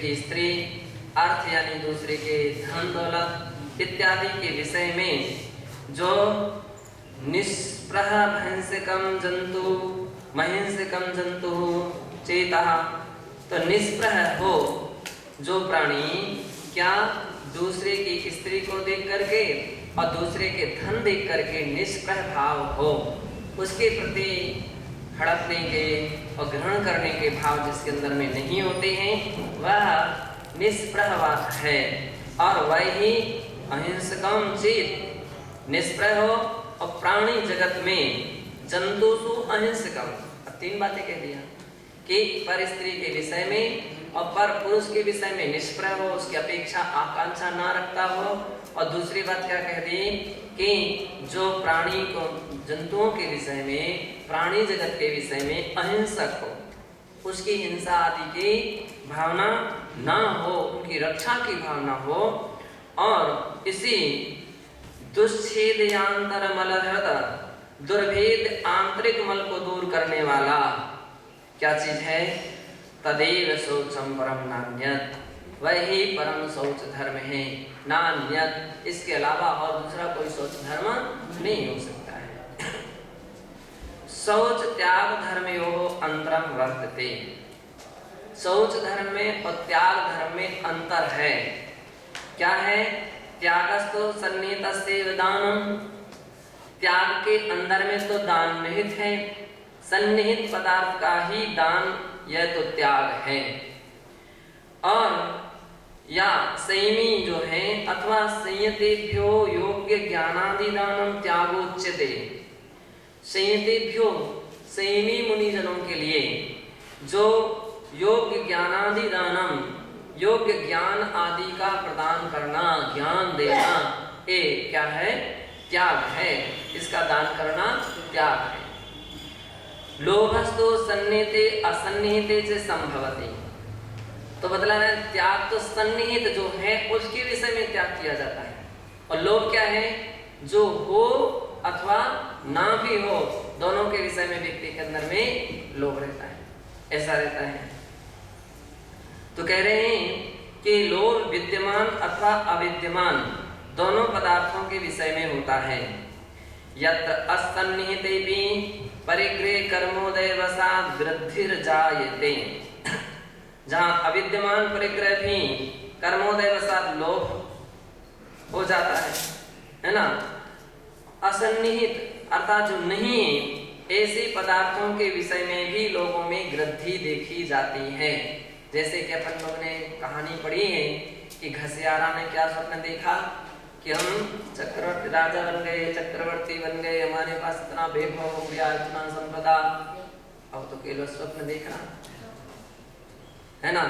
की स्त्री, अर्थ यानी दूसरे के धन दौलत इत्यादि के विषय में जो निष्प्रह भंसकम जंतु महिंसकम जंतु चेतः, तो निष्प्रह हो जो प्राणी क्या दूसरे की स्त्री को देख करके और दूसरे के धन देख करके निष्प्रह भाव हो, उसके प्रति हड़पने के और ग्रहण करने के भाव जिसके अंदर में नहीं होते हैं, वह निष्प्रहवाद है। और वही अहिंसकम चेत निष्प्रह हो और प्राणी जगत में जंतुषु अहिंसकम, अब 3 बातें कह दिया कि पर स्त्री के विषय में और पर पुरुष के विषय में निष्प्रह हो, उसकी अपेक्षा आकांक्षा ना रखता हो। और दूसरी बात क्या कह दी कि जो प्राणी को जंतुओं के विषय में, प्राणी जगत के विषय में अहिंसक हो, उसकी हिंसा आदि की भावना ना हो, उनकी रक्षा की भावना हो। और इसी दुश्छेदयांतर मलहृत दुर्भेद आंतरिक मल को दूर करने वाला क्या चीज है? तदेव शौचम परम नान्यत, वही परम शौच धर्म है, नान्यत, इसके अलावा और दूसरा कोई शौच धर्म नहीं हो सकता है। शौच त्याग धर्मयोः अंतरम वर्तते, शौच धर्म में और त्याग धर्म में अंतर है। क्या है? त्यागस्तु सन्निहितस्यैव दानम, त्याग के अंदर में तो दान निहित है, सन्निहित पदार्थ का ही दान यह तो त्याग है। और या संयमी जो है अथवा संयतेभ्यो योग्य ज्ञानादि दानम त्यागोच्यते, संयतेभ्यो संयमी मुनिजनों के लिए जो योग्य ज्ञानादि दानम, योग्य ज्ञान आदि का प्रदान करना, ज्ञान देना, ये क्या है? त्याग है। इसका दान करना त्याग है। लोभस्तु सन्निहिते असन्निहिते से संभवति, तो बदला है त्याग तो सन्निहित जो है उसके विषय में त्याग किया जाता है, और लोभ क्या है? जो हो अथवा ना भी हो, दोनों के विषय में व्यक्ति के अंदर में लोभ रहता है, ऐसा रहता है। तो कह रहे हैं कि लोभ विद्यमान अथवा अविद्यमान दोनों पदार्थों के विषय में होता है। यत्र असन्निहितेपि परिग्रह कर्मोदय वसाद वृद्धिर्जायते, जहां अविद्यमान परिग्रह भी कर्मोदय वसाद लोभ हो जाता है ना। असन्निहित अर्थात जो नहीं ऐसे पदार्थों के विषय में भी लोगों में वृद्धि देखी जाती है। जैसे कि अपन लोगों ने कहानी पढ़ी है कि घसियारा ने क्या स्वप्न देखा कि हम चक्रवर्ती राजा बन गए, चक्रवर्ती बन गए, हमारे पास इतना वैभव हो गया, इतना संपदा। अब तो केवल स्वप्न देखना है ना।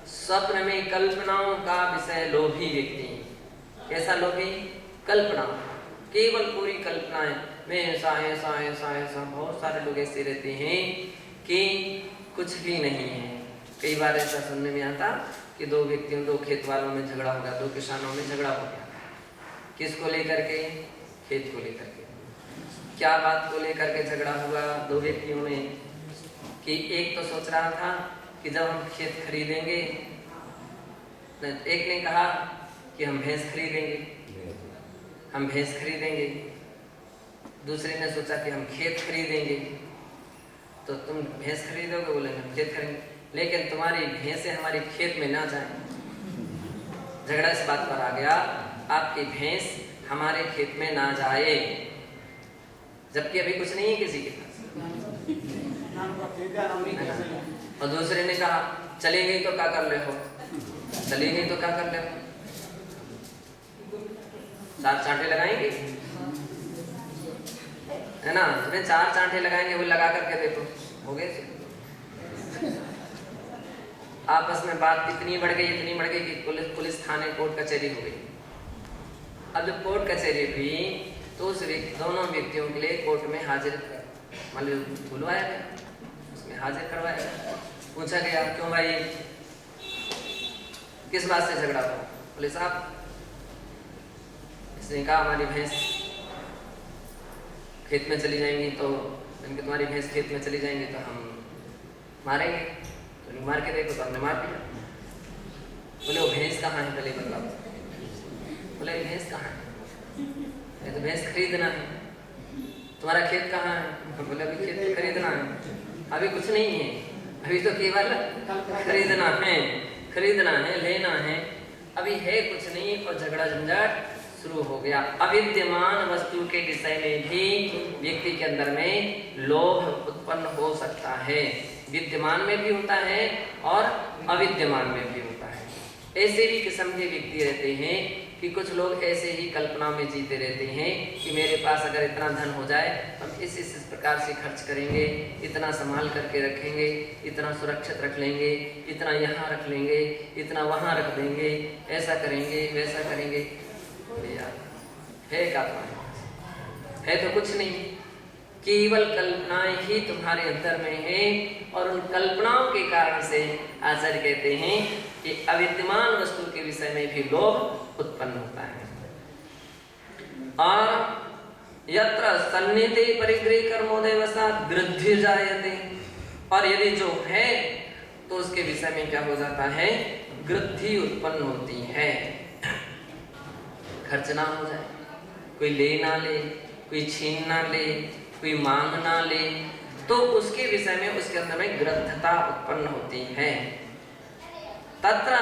स्वप्न में कल्पनाओं का विषय लोभी व्यक्ति, कैसा लोभी? कल्पना, केवल पूरी कल्पनाएं, मैं ऐसा ऐसा ऐसा ऐसा। बहुत सारे लोग ऐसे रहते हैं कि कुछ भी नहीं है। कई बार ऐसा सुनने में आता कि दो व्यक्तियों, दो खेत वालों में झगड़ा हो गया, दो किसानों में झगड़ा हो गया। किसको लेकर के? खेत को लेकर के। क्या बात को लेकर के झगड़ा हुआ दो व्यक्तियों में? कि एक तो सोच रहा था कि जब हम खेत खरीदेंगे, एक ने कहा कि हम भैंस खरीदेंगे, हम भैंस खरीदेंगे। दूसरे ने सोचा कि हम खेत खरीदेंगे। तो तुम भैंस खरीदोगे? बोले हम खेत खरीदेंगे, लेकिन तुम्हारी भैंसें हमारे खेत में ना जाए। झगड़ा इस बात पर आ गया, आपकी भैंस हमारे खेत में ना जाए, जबकि अभी कुछ नहीं है किसी के पास। और दूसरे ने कहा चलेंगे तो क्या कर ले हो, चलेंगे तो क्या कर ले हो, 4 चांटे लगाएंगे है ना। तुम्हें 4 चांटे लगाएंगे, वो लगा करके देखो, हो गए। आपस में बात इतनी बढ़ गई कि पुलिस थाने कोर्ट कचहरी हो गई। अब जब कोर्ट कचहरी हुई तो उस दोनों व्यक्तियों के लिए कोर्ट में हाजिर मतलब बुलवाया गया, उसमें हाजिर करवाया गया। पूछा गया क्यों भाई, किस बात से झगड़ा हुआ? बोले साहब, इसने कहा हमारी भैंस खेत में चली जाएंगी, तो इनके तुम्हारी भैंस खेत में चली जाएंगी तो हम मारेंगे। तो मार के देखो, तो हमने मार दिया। बोले वो भैंस कहाँ है, पहले बताओ। बोले भैंस कहाँ है, ये तो भैंस खरीदना है। तुम्हारा खेत कहाँ है, बोले अभी खेत तो खरीदना है, अभी कुछ नहीं है, अभी तो केवल खरीदना है, लेना है, अभी है कुछ नहीं। और झगड़ा झंझट शुरू हो गया। अविद्यमान वस्तु के विषय में भी व्यक्ति के अंदर में लोभ उत्पन्न हो सकता है। विद्यमान में भी होता है और अविद्यमान में भी होता है। ऐसे भी किस्म के व्यक्ति रहते हैं कि कुछ लोग ऐसे ही कल्पना में जीते रहते हैं कि मेरे पास अगर इतना धन हो जाए हम इस प्रकार से खर्च करेंगे, इतना संभाल करके रखेंगे, इतना सुरक्षित रख लेंगे, इतना यहाँ रख लेंगे, इतना वहाँ रख देंगे, ऐसा करेंगे वैसा करेंगे। यार है क्या तुम्हारे, है तो कुछ नहीं, केवल कल्पनाएं ही तुम्हारे अंदर में है। और उन कल्पनाओं के कारण से आचार्य कहते हैं कि अविद्यमान वस्तु के विषय में भी लोभ उत्पन्न होता है। और यत्र सन्निधि परिग्रह कर्मोदय वसात गृद्धि जायते, और यदि जो है तो उसके विषय में क्या हो जाता है, गृद्धि उत्पन्न होती है। खर्च ना हो जाए, कोई ले ना ले, कोई छीन ना ले, कोई मांग ना ले, तो उसके विषय में उसके अंदर में ग्रद्धता उत्पन्न होती है। तत्र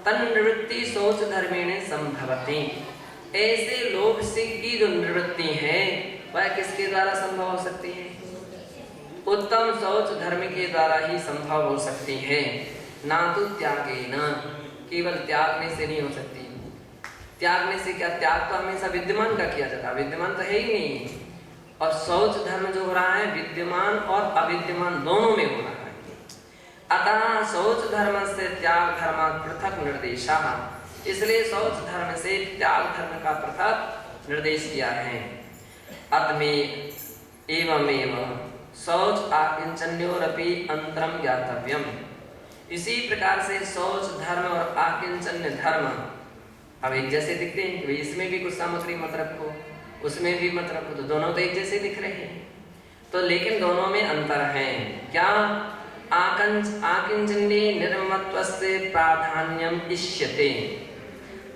तन्निवृत्ति शौच धर्मेण संभवति, ऐसे लोभ से की जो निवृत्ति है वह किसके द्वारा संभव हो सकती है, उत्तम शौच धर्म के द्वारा ही संभव हो सकती है। ना तो त्यागेन, केवल त्यागने से नहीं हो सकती। त्यागने से क्या, त्याग तो हमेशा विद्यमान का किया जाता है, विद्यमान तो है ही नहीं। और शौच धर्म जो हो रहा है विद्यमान और अविद्यमान दोनों में हो रहा है। अतः शौच धर्म से त्याग धर्म पृथक निर्देशा, इसलिए शौच धर्म से त्याग धर्म का पृथक निर्देश किया है। अतमेव एवमेव शौच आकिंचन्योरपि अंतरम ज्ञातव्यम, इसी प्रकार से शौच धर्म और आकिंचन्य धर्म अब एक जैसे दिखते हैं कि इसमें भी कुछ सामग्री मत रखो, उसमें भी मत रखो, तो दोनों तो एक जैसे दिख रहे हैं। तो लेकिन दोनों में अंतर है। क्या, आकिंचन्ये निर्ममत्वस्य प्राधान्यम इष्यते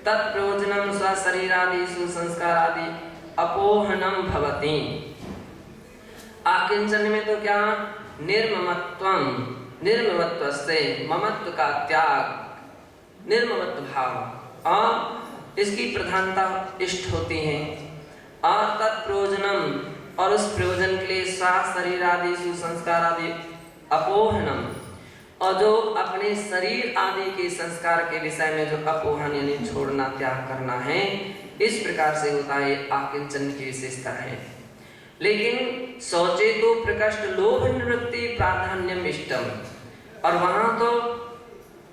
तत्प्रयोजनम स्वशरीरादिषु संस्कारादि अपोहनम भवति। आकिंचन में तो क्या, निर्ममत्वम, निर्ममत्वस्य, ममत्व का त्याग, निर्ममत्व भाव और इसकी प्रधानता इष्ट होती है। और तत्प्रयोजनम, और उस प्रयोजन के लिए शरीर आदि सुसंस्कार आदि अपोहनम, और जो अपने शरीर आदि के संस्कार के विषय में जो अपोहन यानी छोड़ना त्याग करना है, इस प्रकार से होता है। आकिंचन की विशेषता है। लेकिन शौचे तो प्रकृष्ट लोभ निवृत्ति प्राधान्यम इष्टम, और वहां तो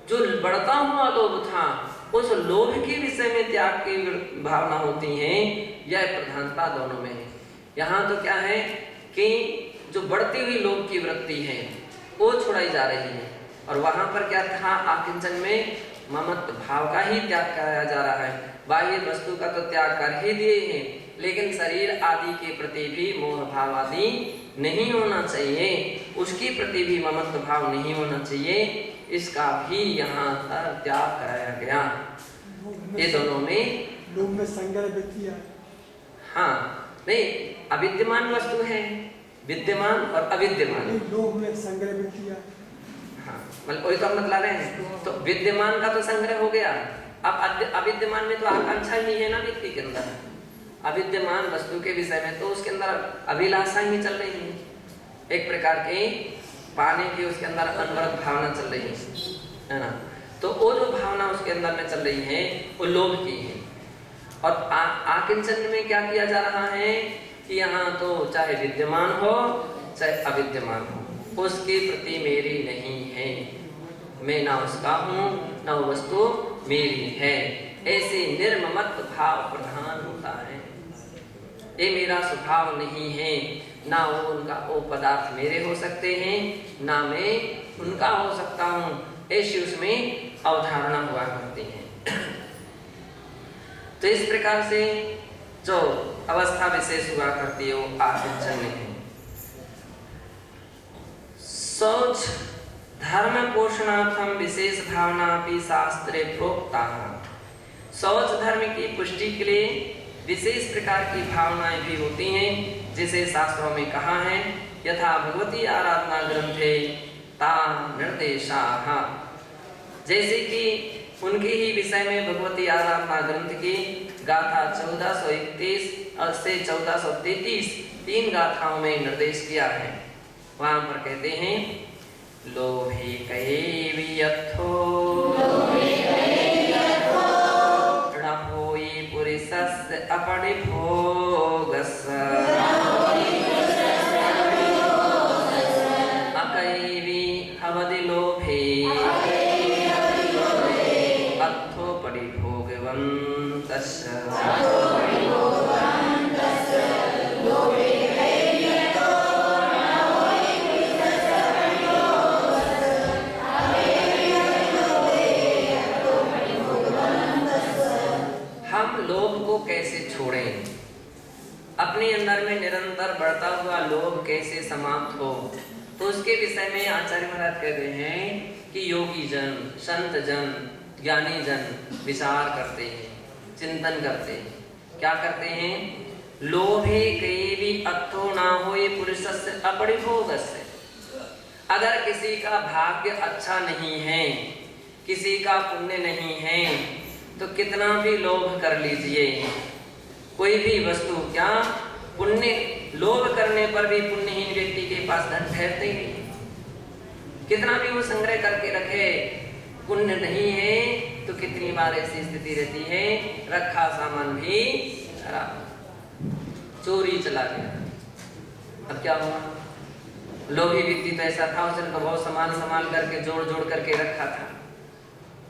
जो बढ़ता हुआ लोभ था उस लोभ के विषय में त्याग की भावना होती है। यह प्रधानता दोनों में है। यहाँ तो क्या है कि जो बढ़ती हुई लोभ की वृत्ति है वो छुड़ाई जा रही है, और वहां पर क्या था, आकिंचन में ममत्व भाव का ही त्याग कराया जा रहा है। बाह्य वस्तु का तो त्याग कर ही दिए हैं, लेकिन शरीर आदि के प्रति भी मोह भाव आदि नहीं होना चाहिए, उसके प्रति भी ममत्व भाव नहीं होना चाहिए, इसका भी यहाँ त्याग कराया गया। ये दोनों में लोभ में संग्रह व्यक्ति है। हाँ नहीं, अविद्यमान वस्तु है, विद्यमान और अविद्यमान। लोभ में संग्रह व्यक्ति है। हाँ मतलब वही तो हम बतला रहे हैं। तो विद्यमान का तो संग्रह हो गया, अब अविद्यमान में तो आकांक्षा ही है ना व्यक्ति के अंदर। अविद्यमान वस्तु के विषय में तो उसके अंदर अभिलाषा ही चल रही है, एक प्रकार के पाने की उसके अंदर अनवरत भावना चल रही है ना। तो वो जो भावना उसके अंदर में चल रही है वो लोभ की है। और आकिंचन में क्या किया जा रहा है कि यहाँ तो चाहे विद्यमान हो चाहे अविद्यमान हो, उसके प्रति मेरी नहीं है, मैं ना उसका हूँ ना वो वस्तु मेरी है, ऐसे निर्ममत्व भाव प्रधान होता है। ये मेरा स्वभाव नहीं है, ना वो उनका वो पदार्थ मेरे हो सकते हैं ना मैं उनका हो सकता हूँ, ऐसी उसमें अवधारणा हुआ करती है। तो इस प्रकार से जो अवस्था विशेष हुआ करती है वो आकिंचन है। शौच धर्म पोषणार्थम विशेष भावना भी शास्त्रे प्रोक्ता। शौच धर्म की पुष्टि के लिए विशेष प्रकार की भावनाएं भी होती हैं, जिसे शास्त्रों में कहा है। यथा भगवती आराधना ग्रंथे ता निर्देशाः, जैसे कि उनके ही विषय में भगवती आराधना ग्रंथ की गाथा 1431 से 1433 तीन गाथाओं में निर्देश किया है। वहां पर कहते हैं लोभे कैवियथो रणहोई पुरुषस्य अपरिभोगस्य अकैवी हवदि लोभे अर्थो परिभोगवन्तस्य। लोभ को कैसे छोड़ें, अपने अंदर में निरंतर बढ़ता हुआ लोभ कैसे समाप्त हो, तो उसके विषय में आचार्य महाराज कहते हैं कि योगी जन, संत जन, ज्ञानी जन विचार करते हैं, चिंतन करते हैं। क्या करते हैं? लोभे कैवी अर्थो ना होए पुरुषस्य अपरिभोगस्य। अगर किसी का भाग्य अच्छा नहीं है, किसी का पुण्य नहीं है, तो कितना भी लोभ कर लीजिए, कोई भी वस्तु, क्या पुण्य, लोभ करने पर भी पुण्यहीन व्यक्ति के पास धन ठहरते ही नहीं। कितना भी वो संग्रह करके रखे, पुण्य नहीं है तो कितनी बार ऐसी स्थिति रहती है, रखा सामान भी खराब, चोरी चला गया। अब क्या हुआ? लोभी व्यक्ति तो ऐसा था, उसने तो बहुत सामान संभाल करके जोड़ जोड़ करके रखा था।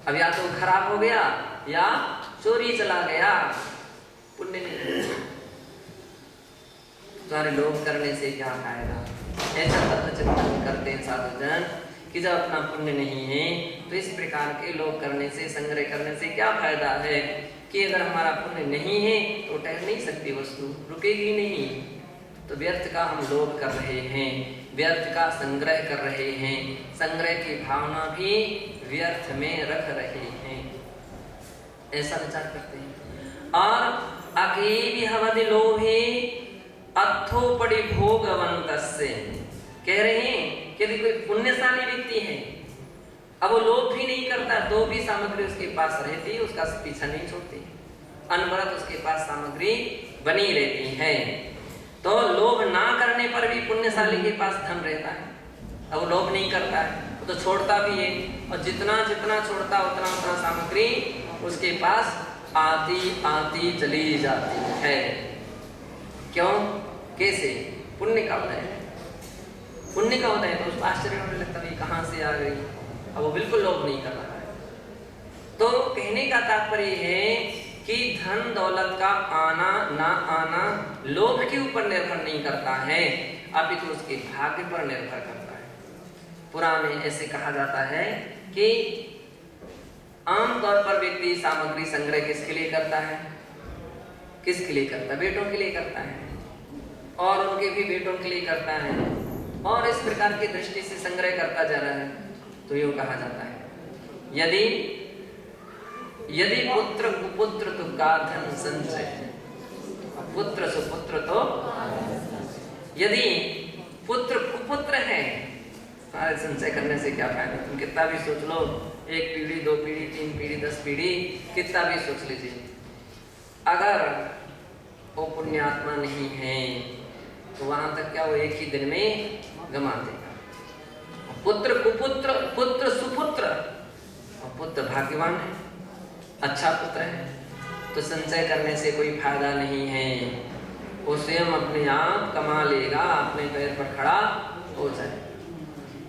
अब या तो खराब हो गया या चोरी चला गया, पुण्य नहीं। तुम्हारे लोभ करने से क्या फायदा? ऐसा तत्व चिंतन करते हैं साधुजन कि जब अपना पुण्य नहीं है तो इस प्रकार के लोभ करने से, संग्रह करने से क्या फायदा है कि अगर हमारा पुण्य नहीं है तो ठहर नहीं सकती वस्तु, रुकेगी नहीं। तो व्यर्थ का हम लोभ कर रहे हैं, व्यर्थ का संग्रह कर रहे हैं, संग्रह की भावना भी व्यर्थ में रख रहे हैं, ऐसा विचार करते हैं। और अकेवी हवदि लोभे अर्थो परिभोगवन्तस्य, कह रहे हैं कि यदि कोई पुण्यशाली व्यक्ति है, अब वो लोभ भी नहीं करता तो भी सामग्री उसके पास रहती है, उसका पीछा नहीं छोड़ती, अनवरत उसके पास सामग्री बनी रहती है। तो लोभ ना करने पर भी पुण्यशाली के पास धन रहता है, अब लोभ नहीं करता है, वो तो छोड़ता भी है, और जितना जितना छोड़ता उतना उतना सामग्री उसके पास आती आती चली जाती है। क्यों? कैसे? पुण्य का उदय है, पुण्य का उदय, तो उसको आश्चर्य होने लगता है कहाँ से आ गई, अब वो बिल्कुल लोभ नहीं कर रहा है। तो कहने का तात्पर्य है कि धन दौलत का आना ना आना लोभ के ऊपर निर्भर नहीं करता है, अपितु उसके भाग्य पर निर्भर करता है। पुराने ऐसे कहा जाता है कि आमतौर पर व्यक्ति सामग्री संग्रह किसके लिए करता है? किसके लिए करता है? बेटों के लिए करता है, और उनके भी बेटों के लिए करता है, और इस प्रकार की दृष्टि से संग्रह करता जा रहा है। तो यूँ कहा जाता है यदि पुत्र कुपुत्र तो गाधन संचय, पुत्र सुपुत्र तो, यदि पुत्र कुपुत्र है सारे संचय करने से क्या फायदा? तुम कितना भी सोच लो, 1 पीढ़ी 2 पीढ़ी 3 पीढ़ी 10 पीढ़ी कितना भी सोच लीजिए, अगर वो पुण्यात्मा नहीं है तो वहां तक क्या वो एक ही दिन में गमा देगा। पुत्र कुपुत्र, पुत्र सुपुत्र, और पुत्र भाग्यवान है, अच्छा पुत्र है, तो संचय करने से कोई फायदा नहीं है। वो स्वयं अपने आप कमा लेगा, अपने पैर पर खड़ा हो जाए।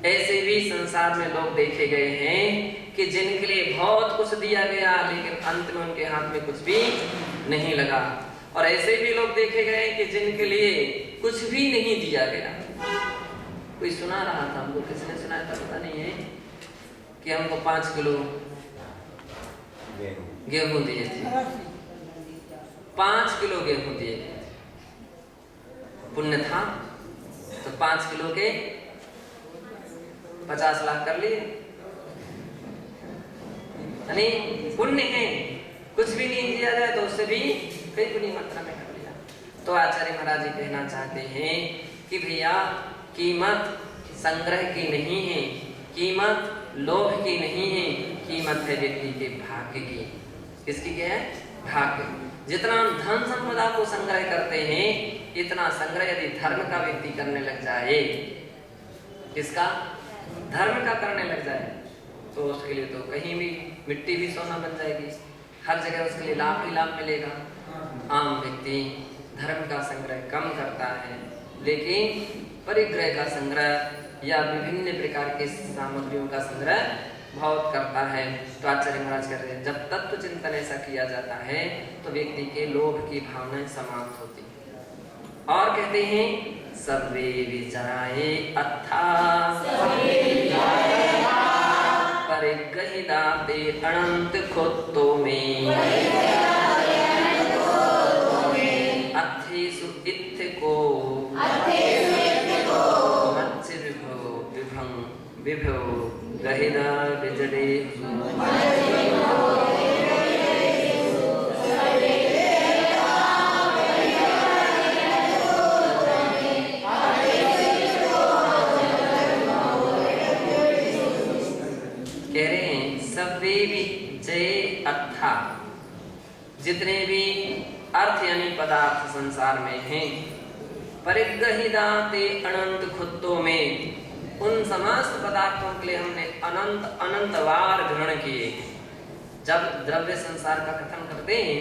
ऐसे भी संसार में लोग देखे गए हैं कि जिनके लिए बहुत कुछ दिया गया लेकिन अंत में उनके हाथ में कुछ भी नहीं लगा, और ऐसे भी लोग देखे गए कि जिनके लिए कुछ भी नहीं दिया गया। कोई सुना रहा था हमको, किसने सुनाया था पता नहीं है, कि हमको 5 किलो गेहूं दिए थे, 5 किलो गेहूं दिए थे, पुण्य था तो 5 किलो के 50 लाख कर लिए, यानी पुण्य है, कुछ भी नहीं दिया जाए तो उससे भी कई गुनी मात्रा में कर लिया। तो आचार्य महाराज जी कहना चाहते हैं कि भैया कीमत संग्रह की नहीं है, कीमत लोभ की नहीं है, कीमत है व्यक्ति के भाग्य की। किसकी क्या है? भाग्य। जितना हम धन संपदा को संग्रह करते हैं, इतना संग्रह यदि धर्म का व्यक्ति करने लग जाए, किसका? धर्म का करने लग जाए, तो उसके लिए तो कहीं भी मिट्टी भी सोना बन जाएगी, हर जगह उसके लिए लाभ ही लाभ मिलेगा। आम व्यक्ति धर्म का संग्रह कम करता है, लेकिन परिग्रह का संग्रह या विभिन्न प्रकार के सामग्रियों का संग्रह बहुत करता है। तो आचार्य महाराज कहते हैं जब तत्व चिंतन ऐसा किया जाता है तो व्यक्ति के लोभ की भावनाएं समाप्त होती है। और कहते हैं सर्वे विचारे अथा परिग्रहिदाते अनंत खुत्तो में अथेषु इत्थको मत्स्य विभो गहिदा विजडे। कह रहे हैं सभी भी जय अथा, जितने भी अर्थ यानी पदार्थ संसार में हैं, परिग्रहिदाते अनंत खुत्तों में उन समस्त पदार्थों के लिए हमने अनंत अनंतवार ग्रहण किए। जब द्रव्य संसार का कथन करते हैं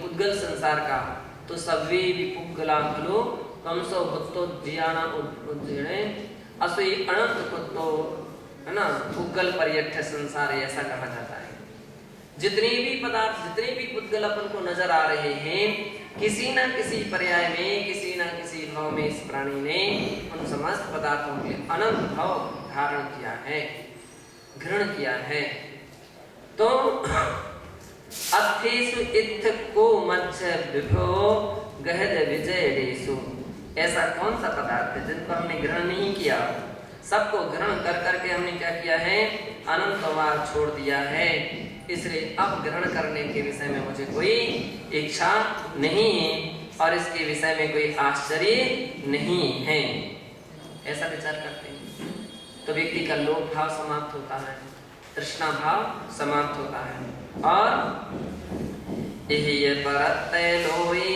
उद्गल संसार का, तो सभी विपुगला खलु कंसो भुत्तो दियाना उज्जणे असुई अनंत खुत्तो, है ना, उद्गल पर्यठ संसार ऐसा कहा जाता है। जितने भी पदार्थ, जितने भी उद्गल अपन को नजर आ रहे हैं, किसी न किसी पर्याय में, किसी न किसी भाव में इस प्राणी ने उन समस्त पदार्थों के अनंत भाव धारण किया है, ग्रहण किया है। तो अथेषु इत्थको मत्स्य विभो गहद विजयदेषु, ऐसा कौन सा पदार्थ है जिनको हमने ग्रहण नहीं किया? सबको ग्रहण कर करके हमने क्या किया है? अनंतवार छोड़ दिया है। इसलिए अब ग्रहण करने के विषय में मुझे कोई इच्छा नहीं है और इसके विषय में कोई आश्चर्य नहीं है, ऐसा विचार करते हैं। तो व्यक्ति का लोभ भाव समाप्त होता है, तृष्णा भाव समाप्त होता है। और यही परतै लोई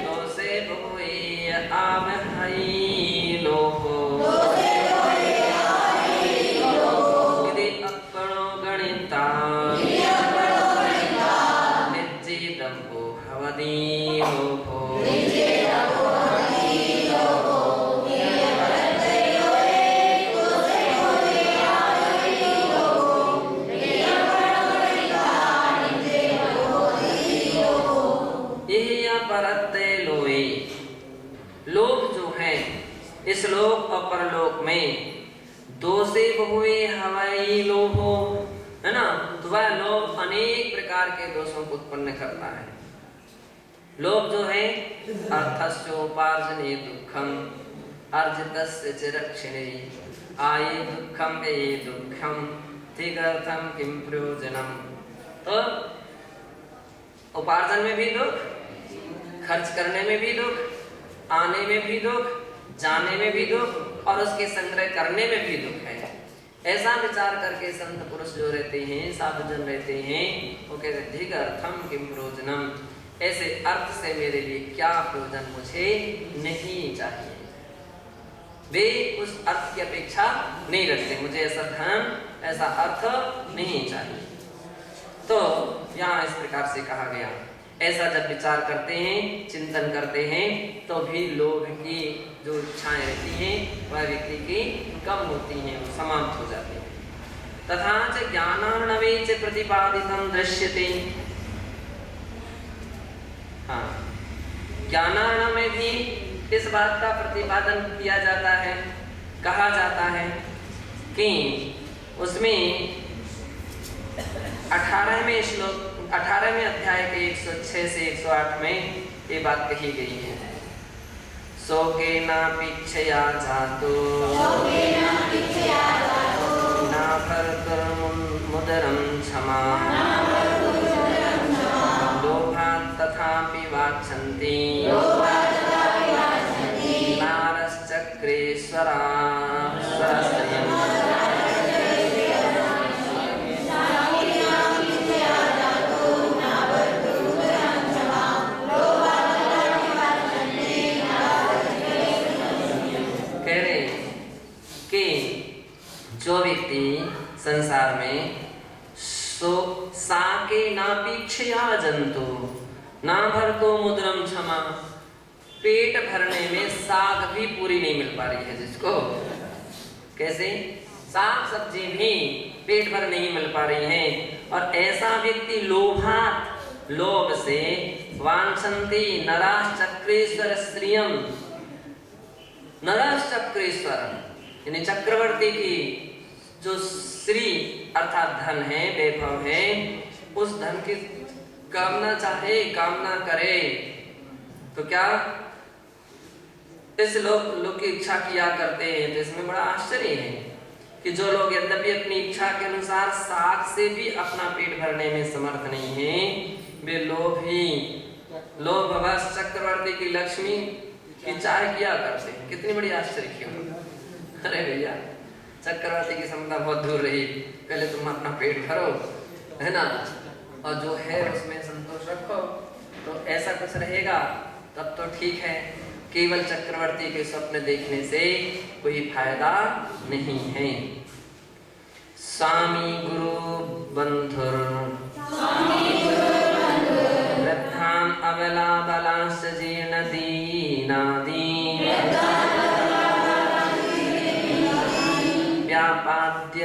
दोषे भोई आवहई लोभो यदि अपनो गणिता निज्जिदम्भो भवति लोभो। लोभ जो है इस लोक और परलोक में दोषे बहुए हवाई लोभो, है ना, तो वह लोभ अनेक प्रकार के दोषों को उत्पन्न करता है। लोभ जो है अर्थस्योपार्जने दुःखम अर्जितस्य च रक्षणे आये दुःखम व्यये दुःखम तिगर्थम किम प्रयोजनम। तो उपार्जन में भी दुख, खर्च करने में भी दुख, आने में भी दुख, जाने में भी दुख और उसके संग्रह करने में भी दुख है। ऐसा विचार करके संत पुरुष जो रहते हैं, साधुजन रहते हैं, वो कहते हैं धिक अर्थम किम प्रयोजनम, ऐसे अर्थ से मेरे लिए क्या प्रयोजन, मुझे नहीं चाहिए। वे उस अर्थ की अपेक्षा नहीं रखते, मुझे ऐसा धन, ऐसा अर्थ नहीं चाहिए। तो यहाँ इस प्रकार से कहा गया। ऐसा जब विचार करते हैं, चिंतन करते हैं, तो भी लोभ की जो इच्छाएं रहती हैं वह व्यक्ति की कम होती हैं, वो समाप्त हो जाती हैं। तथा च ज्ञानार्णवे च प्रतिपादितं दृश्यते। हाँ, ज्ञानार्णव में भी इस बात का प्रतिपादन किया जाता है, कहा जाता है कि उसमें 18वें श्लोक 18वें अध्याय के 106 से 108 में ये बात कही गई है। शोकेनापीक्षया जातो न भर्तुर्मुदरं क्षमा लोभात् तथापि वाञ्छन्ति नारश्चक्रे स्वराश्रयम् कह रहे कि जो व्यक्ति संसार में साके नापीक्षया जंतु ना भरतो मुद्रम क्षमा, पेट भरने में साग भी पूरी नहीं मिल पा रही है जिसको, कैसे साग सब्जी भी पेट भर नहीं मिल पा रही है, और ऐसा व्यक्ति लोभात लोभ से वांछन्ति नराश्चक्रेश्वर श्रियम, नराश्चक्रेश्वर यानी चक्रवर्ती की जो श्री अर्थात धन है, वैभव है, उस धन की कामना चाहे, कामना करे तो क्या इस लोग की इच्छा किया करते हैं। तो इसमें बड़ा आश्चर्य है कि जो लोग यद्यपि अपनी इच्छा के अनुसार साग से भी अपना पेट भरने में समर्थ नहीं है, वे लोभवश चक्रवर्ती की लक्ष्मी की चाह किया करते हैं। कितनी बड़ी आश्चर्य की बात। अरे भैया, चक्रवर्ती की क्षमता बहुत दूर रही, पहले तुम अपना पेट भरो, है ना, और जो है उसमें संतोष रखो, तो ऐसा कुछ रहेगा तब तो ठीक है। केवल चक्रवर्ती के स्वप्न देखने से कोई फायदा नहीं है। स्वामी गुरु बंधुर वृद्धान अबला बलाश्च जीर्ण दीनादीन व्यापाद्य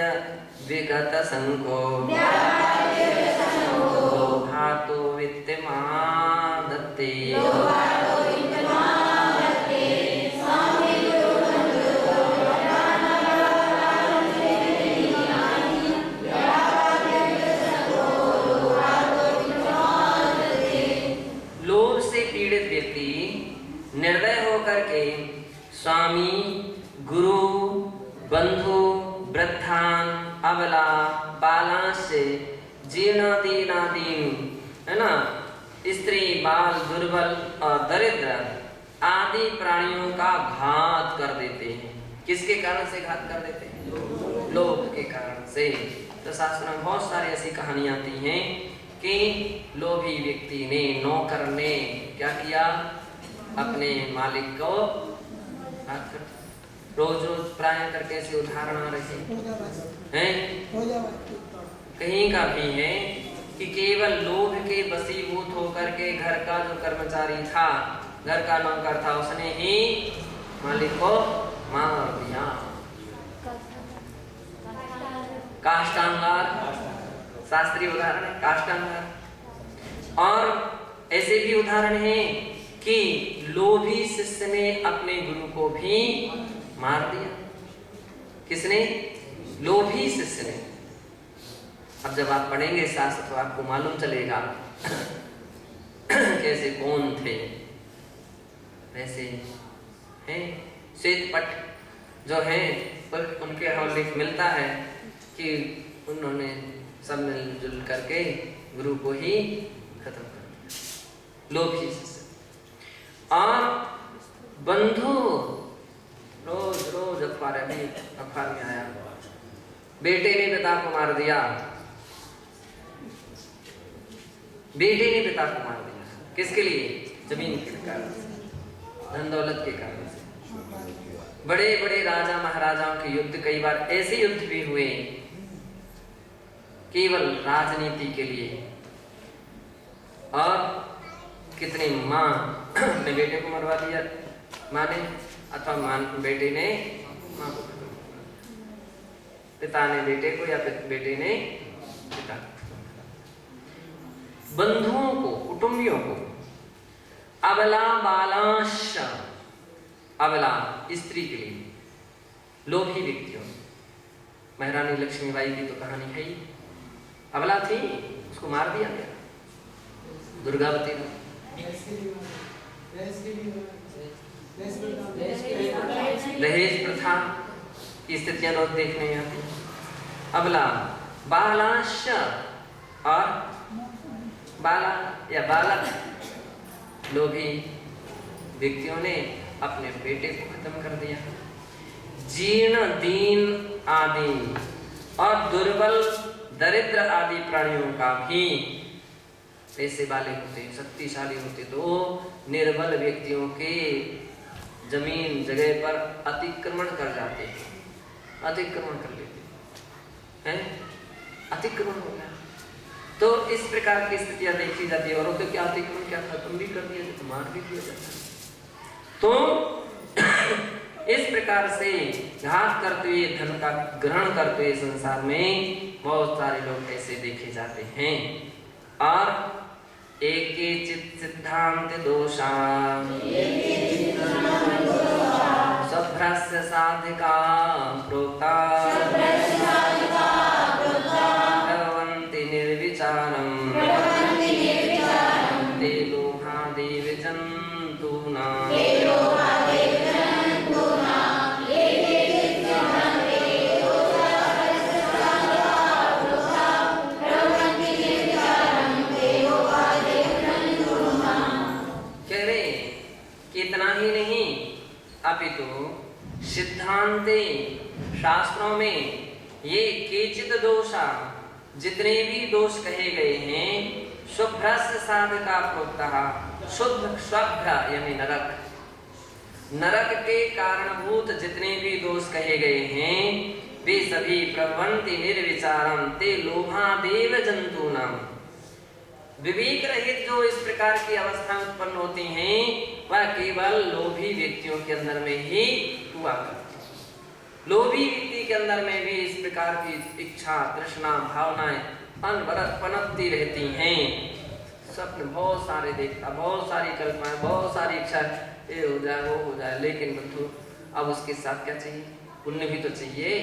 विगत संको लोभातो वित्तमादत्ते लोभ से पीड़ित व्यक्ति निर्दय होकर के स्वामी गुरु बंधु वृद्धान अबला बालांश जीर्णादीनादीन, है ना, स्त्री बाल दुर्बल और दरिद्र आदि प्राणियों का घात कर देते हैं। किसके कारण से घात कर देते हैं? लोभ के कारण से। तो शास्त्र में बहुत सारी ऐसी कहानियां आती हैं कि लोभी व्यक्ति ने, नौकर ने क्या किया, अपने मालिक को रोज रोज प्राय करके ऐसे उदाहरण आ रहे हैं, कहीं का भी है कि केवल लोभ के वशीभूत होकर के घर का जो कर्मचारी था, घर का नौकर था, उसने ही मालिक को मार दिया। काष्टांगार शास्त्रीय उदाहरण है, काष्टांगार। और ऐसे भी उदाहरण हैं कि लोभी शिष्य ने अपने गुरु को भी मार दिया। किसने? लोभी शिष्य ने। अब जब आप पढ़ेंगे शास्त्र तो आपको मालूम चलेगा कैसे कौन थे। वैसे हैं श्वेतपट जो है, उनके हवाले मिलता है कि उन्होंने सब मिलजुल करके गुरु को ही खत्म कर दिया, लोभी शिष्य। और बंधु रोज रोज अखबार में आया, बेटे ने पिता को मार दिया, बेटे ने पिता को मार दिया। किसके लिए? जमीन के कारण से, धन दौलत के कारण से। बड़े बड़े राजा महाराजाओं के युद्ध, कई बार ऐसे युद्ध भी हुए केवल राजनीति के लिए। और कितनी माँ अपने बेटे को मरवा दिया, माँ ने, अथवा बेटे ने माँ को, पिता ने बेटे को या बेटे ने पिता को। बंधुओं को, कुटुंबियों को, अबला बालांश, अबला स्त्री के लिए, लोभी व्यक्तियों। महारानी लक्ष्मीबाई की तो कहानी है ही, अबला थी, उसको मार दिया गया दुर्गावती ने। दहेज प्रथा की स्थितियां रोज देखने में आती हैं। अगला बालाश और बाला या बालक लोभी व्यक्तियों ने अपने बेटे को खत्म कर दिया। जीर्ण दीन आदि और दुर्बल दरिद्र आदि प्राणियों का भी पैसे वाले होते, शक्तिशाली होते तो निर्बल व्यक्तियों के जमीन जगह पर अतिक्रमण कर जाते हैं, अतिक्रमण कर लेते हैं, अतिक्रमण हो गया। तो इस प्रकार की स्थितियां देखी जाती है। और तो क्या अतिक्रमण क्या था, तुम भी कर दिया तो मार भी दिया जाता है। तो इस प्रकार से घात करते हुए, धन का ग्रहण करते हुए संसार में बहुत सारे लोग ऐसे देखे जाते हैं। और एक चित सिद्धांत दोषा सभ्रस्य साधिका प्रोक्ता प्रवन्ति निर्विचारम् ते लोहादेव जन्तूनाम्। इतना ही नहीं अपितु सिद्धांते शास्त्रों में ये केचित दोषा जितने भी दोष कहे गए हैं शुभ्रस्य साधका प्रोक्तः, शुद्ध शुभ्र यानी नरक, नरक के कारणभूत जितने भी दोष कहे गए हैं वे सभी प्रवन्ति निर्विचारम ते लोभादेव जंतूनाम। विवेक रहित जो इस प्रकार की अवस्था उत्पन्न होती हैं वह केवल लोभी व्यक्तियों के अंदर में ही हुआ करती है। लोभी व्यक्ति के अंदर में भी इस प्रकार की इच्छा, तृष्णा, भावनाएं अनवरत पनपती रहती हैं। स्वप्न बहुत सारे देखता, बहुत सारी कल्पनाएं, बहुत सारी इच्छा, ये हो जाए वो हो जाए, लेकिन बंधु अब उसके साथ क्या चाहिए, पुण्य भी तो चाहिए।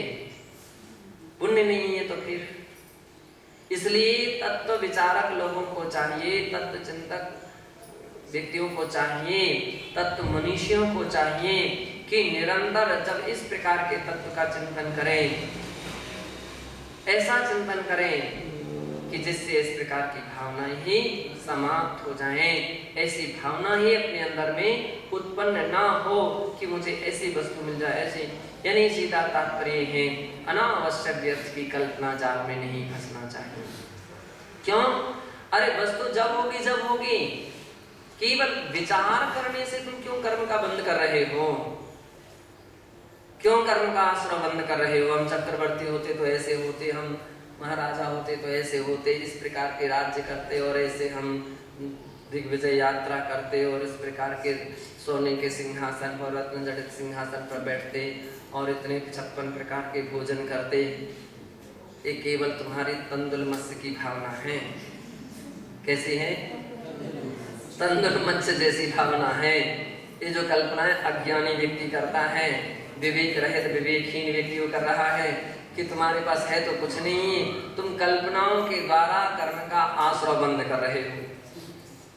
पुण्य नहीं है तो फिर इसलिए तत्व विचारक लोगों को चाहिए, तत्व चिंतक व्यक्तियों को चाहिए, तत्व मनुष्यों को चाहिए कि निरंतर जब इस प्रकार के तत्व का चिंतन करें, ऐसा चिंतन करें कि जिससे इस प्रकार की भावनाएं ही समाप्त हो जाएं। ऐसी भावना ही अपने अंदर में उत्पन्न ना हो कि मुझे ऐसी वस्तु मिल जाए, ऐसी यानी सीधा तात्पर्य है अनावश्यक व्यर्थ की कल्पना जाल में नहीं फंसना चाहिए। क्यों? अरे वस्तु जब होगी जब होगी, केवल विचार करने से तुम क्यों कर्म का बंद कर रहे हो, क्यों कर्म का आश्रय बंद कर रहे हो। हम चक्रवर्ती होते तो ऐसे होते, हम महाराजा होते तो ऐसे होते, इस प्रकार के राज्य करते और ऐसे हम दिग्विजय यात्रा करते और इस प्रकार के सोने के सिंहासन पर, रत्न जड़ित सिंहासन पर बैठते और इतने 56 प्रकार के भोजन करते। ये केवल तुम्हारी तंदुल मत्स्य की भावना है। कैसी है? तंदुल मत्स्य जैसी भावना है। ये जो कल्पनाएं अज्ञानी व्यक्ति करता है, विवेक रहित विवेकहीन व्यक्ति वो कर रहा है कि तुम्हारे पास है तो कुछ नहीं, तुम कल्पनाओं के द्वारा कर्म का आश्रय बंद कर रहे हो,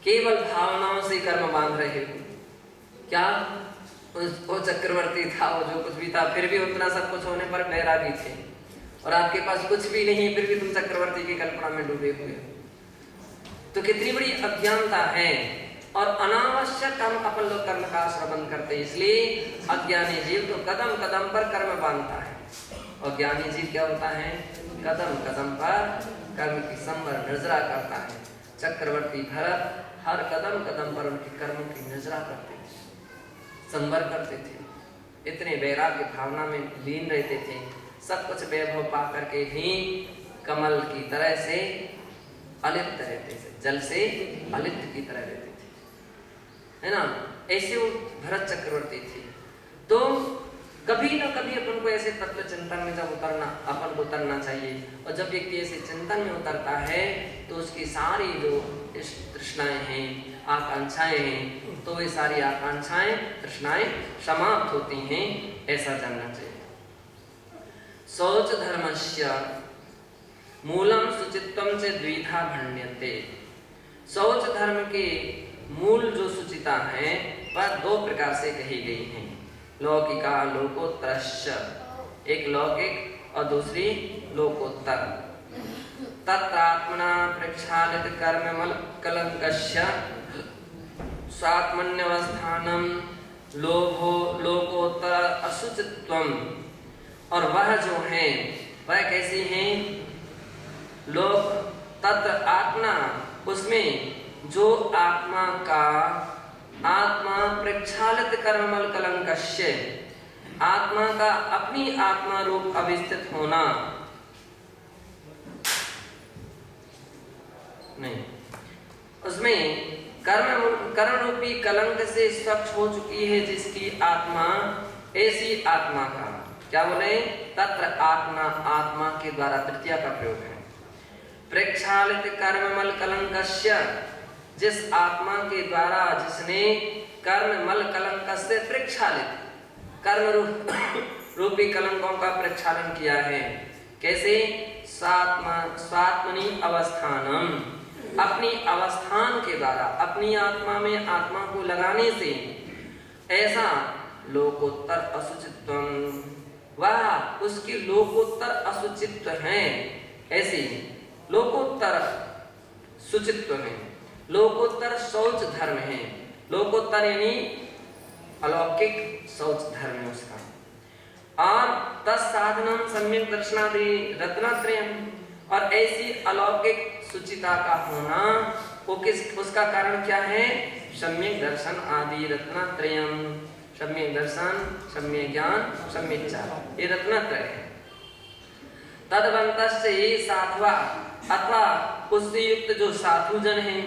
केवल भावनाओं से कर्म बांध रहे हो। क्या वो चक्रवर्ती था, वो जो कुछ भी था, फिर भी उतना सब कुछ होने पर बैरागी थे, और आपके पास कुछ भी नहीं फिर भी तुम चक्रवर्ती की कल्पना में डूबे हुए हो। तो कितनी बड़ी अज्ञानता है। और अनावश्यक हम अपन लोग कर्म का आश्रय बंद करते हैं। इसलिए अज्ञानी जीव तो कदम कदम पर कर्म बांधता है, और ज्ञानी जीव क्या होता है? कदम कदम पर कर्म की संवर नजरा करता है। चक्रवर्ती भरत हर कदम कदम पर उनके कर्मों की नजरा करते थे, संवर करते थे, इतने वैराग्य भावना में लीन रहते थे। सब कुछ वैभव पा करके भी कमल की तरह से अलिप्त रहते थे, जल से अलिप्त की तरह रहते थे, है ना। ऐसे वो भरत चक्रवर्ती थे। तो कभी ना कभी अपन को ऐसे तत्व चिंतन में जब अपन को उतरना चाहिए। और जब व्यक्ति ऐसे चिंतन में उतरता है तो उसकी सारी जो तृष्णाएं हैं, आकांक्षाएं हैं, तो ये सारी आकांक्षाएं तृष्णाएं समाप्त होती हैं, ऐसा जानना चाहिए। शौच धर्मस्य मूलम शुचित्वम से द्विधा भण्यते। शौच धर्म के मूल जो शुचिता है वह दो प्रकार से कही गई हैं। लौकिका लोकोत्तरश्च, एक लौकिक और दूसरी लोकोत्तर। तत्रात्मना प्रक्षालित कर्ममल कलंकस्य स्वात्मन्यवस्थानम लोभो लोकोत्तर असुचित्वम। और वह जो है वह कैसी है? लोक तत्र आत्मा, उसमें जो आत्मा का आत्मा प्रक्षालित कर्ममल कलंकस्य, आत्मा का अपनी आत्मा रूप अवस्थित होना नहीं, उसमें कर्म रूपी कलंक से स्वच्छ हो चुकी है जिसकी आत्मा, ऐसी आत्मा का क्या बोले? तत्र आत्मा, आत्मा के द्वारा तृतीया का प्रयोग है। प्रक्षालित कर्ममल कलंकस्य, जिस आत्मा के द्वारा जिसने कर्ममल कलंक से प्रक्षालित कर्म रूपी कलंकों का प्रक्षालन किया है। कैसे? स्वात्मनि अवस्थानम, अपनी अवस्थान के द्वारा, अपनी आत्मा में आत्मा को लगाने से ऐसा लोकोत्तर असुचित्वम, वह उसकी लोकोत्तर असुचित्व है। ऐसी लोकोत्तर सुचित्व है, लोकोत्तर शौच धर्म है। लोकोत्तर यानी अलौकिक शौच धर्म है उसका। और तत्साधनम सम्यक दर्शनादि रत्नत्रयम, और ऐसी अलौकिक सुचिता का होना वो उसका कारण क्या है? सम्यक दर्शन आदि रत्नत्रयम। सम्यक दर्शन, सम्यक ज्ञान, सम्यक चार, ये रत्नत्रय है। तदवंतस्य ये साधवा, अथवा उससे युक्त जो साधु जन हैं,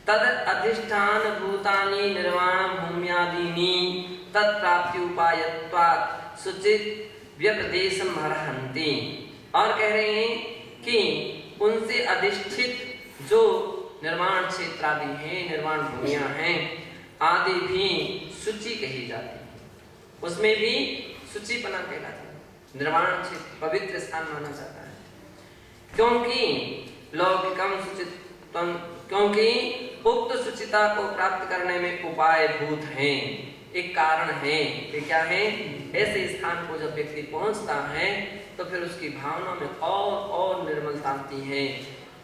तद अधिष्ठान भूतानि निर्वाण भूम्यादीनि तत्प्राप्ति उपायत्वात् सुचित व्यपदेशम अर्हन्ति। और कह रहे हैं कि उनसे अधिष्ठित जो निर्वाण क्षेत्र आदि हैं, निर्वाण भूमियां हैं आदि भी शुचि कही जाती है, उसमें भी शुचिपना कहलाती है। निर्वाण क्षेत्र पवित्र स्थान माना जाता है, क्योंकि लौकिकम शुचित्वम, क्योंकि उक्त शुचिता को प्राप्त करने में उपाय भूत हैं, एक कारण है। ये क्या है? ऐसे स्थान को जब व्यक्ति पहुंचता है तो फिर उसकी भावना में और निर्मलता आती है।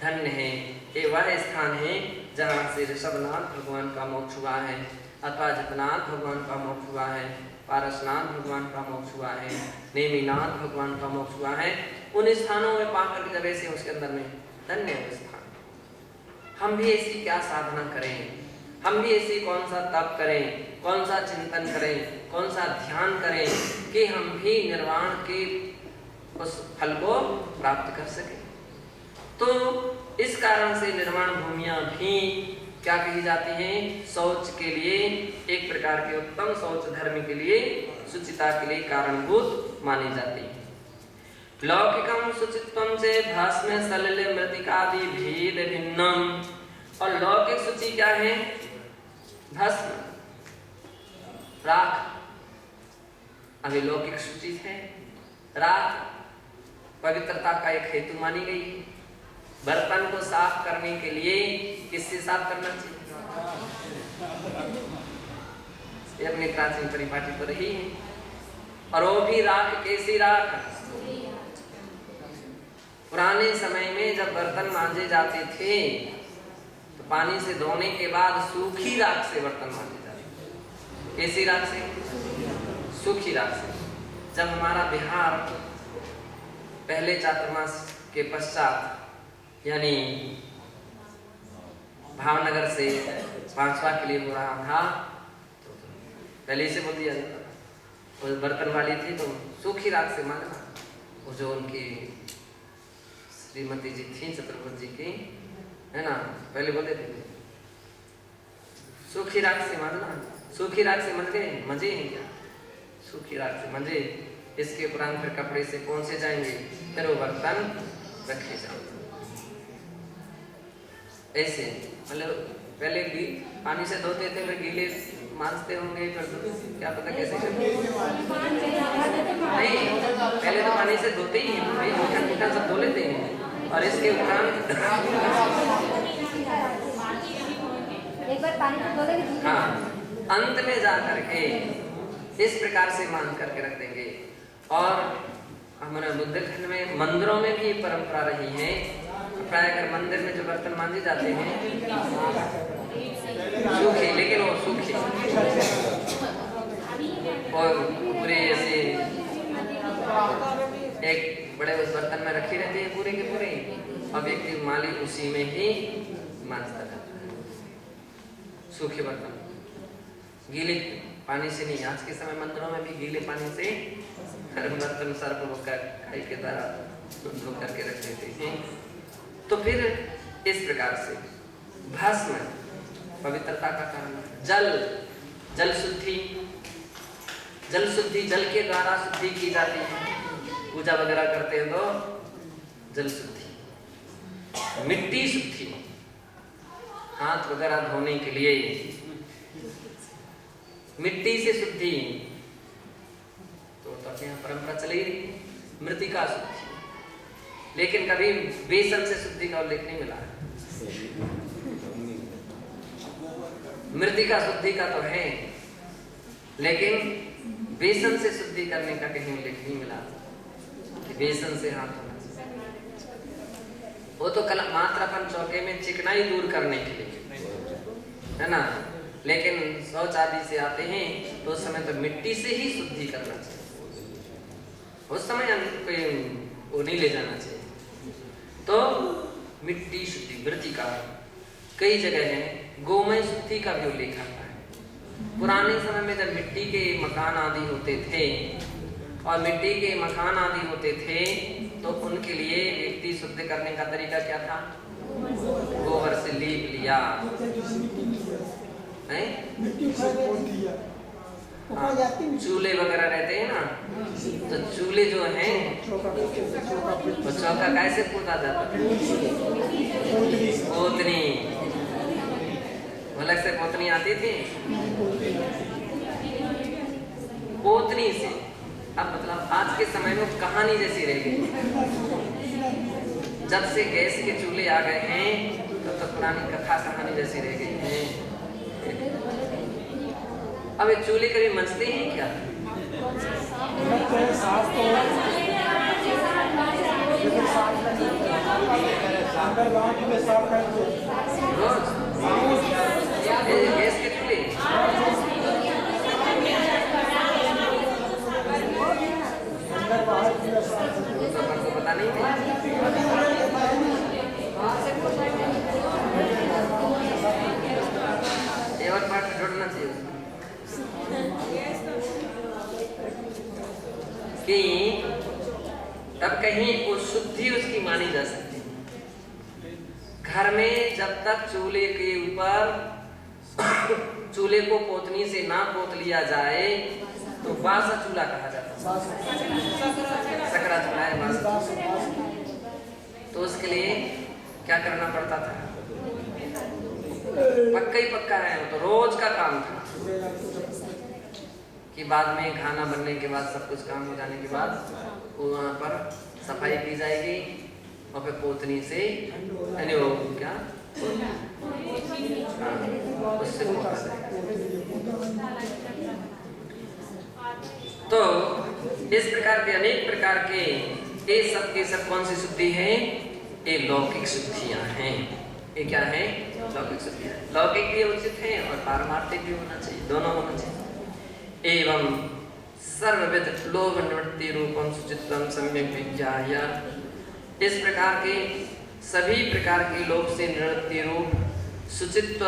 धन्य है ये वह स्थान है जहाँ से ऋषभनाथ भगवान का मोक्ष हुआ है, अथवा जगन्नाथ भगवान का मोक्ष हुआ है, पारसनाथ भगवान का मोक्ष हुआ है, नेमिनाथ भगवान का मोक्ष हुआ है। उन स्थानों में पाकर के जब ऐसे उसके अंदर में धन्य है स्थान। हम भी ऐसी क्या साधना करें, हम भी ऐसी कौन सा तप करें, कौन सा चिंतन करें, कौन सा ध्यान करें कि हम भी निर्वाण के उस फल को प्राप्त कर सकें। तो इस कारण से निर्वाण भूमियां भी क्या कही जाती हैं? शौच के लिए, एक प्रकार के उत्तम शौच धर्म के लिए, शुचिता के लिए कारणभूत मानी जाती है। लौकिकम शुचित्वम से भस्म सलिल मृतिकादि भेद भिन्नम। और लौकिक शुचि क्या है? भस्म, राख। अभी लौकिक शुचि है, राख पवित्रता का एक हेतु मानी गई है। बर्तन को साफ करने के लिए किससे साफ करना चाहिए? ये अपनी प्राचीन परिपाटी तो रही है। और वो भी राख, कैसी राख? पुराने समय में जब बर्तन मांजे जाते थे तो पानी से धोने के बाद सूखी राख से बर्तन मांजे जाते थे। कैसी राख से? सूखी राख से। जब हमारा बिहार पहले चातुर्मास के पश्चात यानी भावनगर से पांचवा के लिए हो रहा था तो पहले से बोल दिया जाता था। वो बर्तन वाली थी तो सूखी राख से मांजना। वो जो उनकी श्रीमती जी थी चतुर्भुज जी की, है ना, पहले बोलते थे सूखी राख से मांजना। सूखी राख से मंजे मजे हैं क्या? सूखी राख से मंजे। इसके उपरांत फिर कपड़े से कौन से जाएंगे? फिर वो बर्तन रखे जाएंगे। ऐसे मतलब पहले भी पानी से धोते थे, फिर गीले मांजते होंगे, फिर क्या पता कैसे करते। नहीं, पहले तो पानी से धोते ही हैं, भाई मीठा सब धो लेते हैं। और इसके उपरांत एक बार पानी से धो लेंगे। हाँ, अंत में जा करके इस प्रकार से मान करके रख देंगे। और हमारे बुंदेलखंड में मंदिरों में भी परंपरा रही है, प्राय अगर मंदिर में जो बर्तन मांजे जाते हैं सूखे, लेकिन वो सूखे और पूरे ऐसे एक बड़े उस बर्तन में रखी रहती है पूरे के पूरे, और व्यक्ति मालिक उसी में ही मांजता रहता है। सूखे बर्तन गीले पानी से नहीं, आज के समय मंदिरों में भी गीले पानी से बर्तन सर्प के द्वारा धो करके रख देते हैं। तो फिर इस प्रकार से भस्म पवित्रता का कारण, जल शुद्धि, जल के द्वारा शुद्धि की जाती है। पूजा वगैरह करते हैं तो जल शुद्धि, मिट्टी शुद्धि, हाथ वगैरह धोने के लिए मिट्टी से शुद्धि, तो अपने यहाँ परंपरा चली रही। मृतिका शुद्धि, लेकिन कभी बेसन से शुद्धि का उल्लेख नहीं मिला। मृतिका शुद्धि का तो है, लेकिन बेसन से शुद्धि करने का कहीं उल्लेख नहीं मिला कि बेसन से हाथ धोना चाहिए। वो तो कल मात्र अपन चौके में चिकनाई दूर करने के लिए है ना, लेकिन शौच आदि से आते हैं तो उस समय तो मिट्टी से ही शुद्धि करना चाहिए। उस समय कोई वो नहीं ले जाना चाहिए। तो मिट्टी शुद्धि, मृतिका, कई जगह है गोमय शुद्धि का भी उल्लेख आता है। पुराने समय में जब मिट्टी के मकान आदि होते थे और मिट्टी के मकान आदि होते थे तो उनके लिए व्यक्ति शुद्ध करने का तरीका क्या था? गोबर से लीप लिया, चूल्हे वगैरह रहते हैं ना, तो चूल्हे जो हैं तो चौका कैसे पोता जाता है? पोतनी, अलग से पोतनी आती थी, पोतनी से। अब मतलब आज के समय में कहानी जैसी रह गई। जब से गैस के चूल्हे आ गए हैं तब तो पुरानी कथा कहानी जैसी रह गई है। अब एक चूल्हे कभी मंजते हैं क्या? रोज गैस के चूल्हे तो अपन को पता नहीं था। ये और पार्ट जोड़ना चाहिए कि तब कहीं उस शुद्धि उसकी मानी जा सकती है। घर में जब तक चूल्हे के ऊपर चूल्हे को पोतनी से ना पोत लिया जाए तो बासा चूल्हा कहा जाता है। सकरा चूल्हा है बासा। तो उसके लिए क्या करना पड़ता था? पक्का ही पक्का है, वो तो रोज का काम था कि बाद में खाना बनने के बाद सब कुछ काम हो जाने के बाद वहाँ पर सफाई की जाएगी और फिर पोतनी से क्या उससे पोता जाएगा। तो इस प्रकार के अनेक प्रकार के ये सब कौन सी शुद्धि है? ये लौकिक शुद्धियां हैं। ये क्या है? लौकिक शुद्धियां। लौकिक भी उचित है और पारमार्थिक भी होना चाहिए, दोनों होना चाहिए। एवं सर्वविध लोभ निवृत्ति रूपम सुचित्वम सम्यक विज्ञाय, इस प्रकार के सभी प्रकार के लोभ से निवृत्ति रूप सुचित्व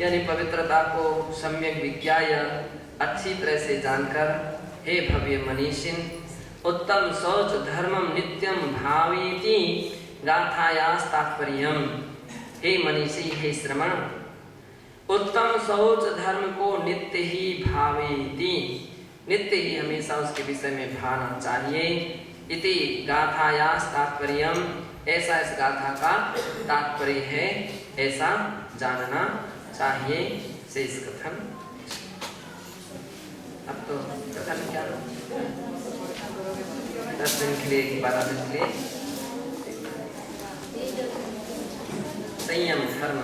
यानी पवित्रता को सम्यक विज्ञाय अच्छी तरह से जानकर, हे भव्य मनीषिन उत्तम शौच धर्मम नित्यम भावीति गाथायास तात्पर्यम। हे मनीषी, हे श्रमण, उत्तम शौच धर्म को नित्य ही भावेति, नित्य ही हमेशा उसके विषय में भाना चाहिए। इति गाथायास तात्पर्यम, ऐसा इस गाथा का तात्पर्य है, ऐसा जानना चाहिए। शेष कथन। अब तो कथन क्या 10 दिन के लिए 12 दिन के लिए संयम धर्म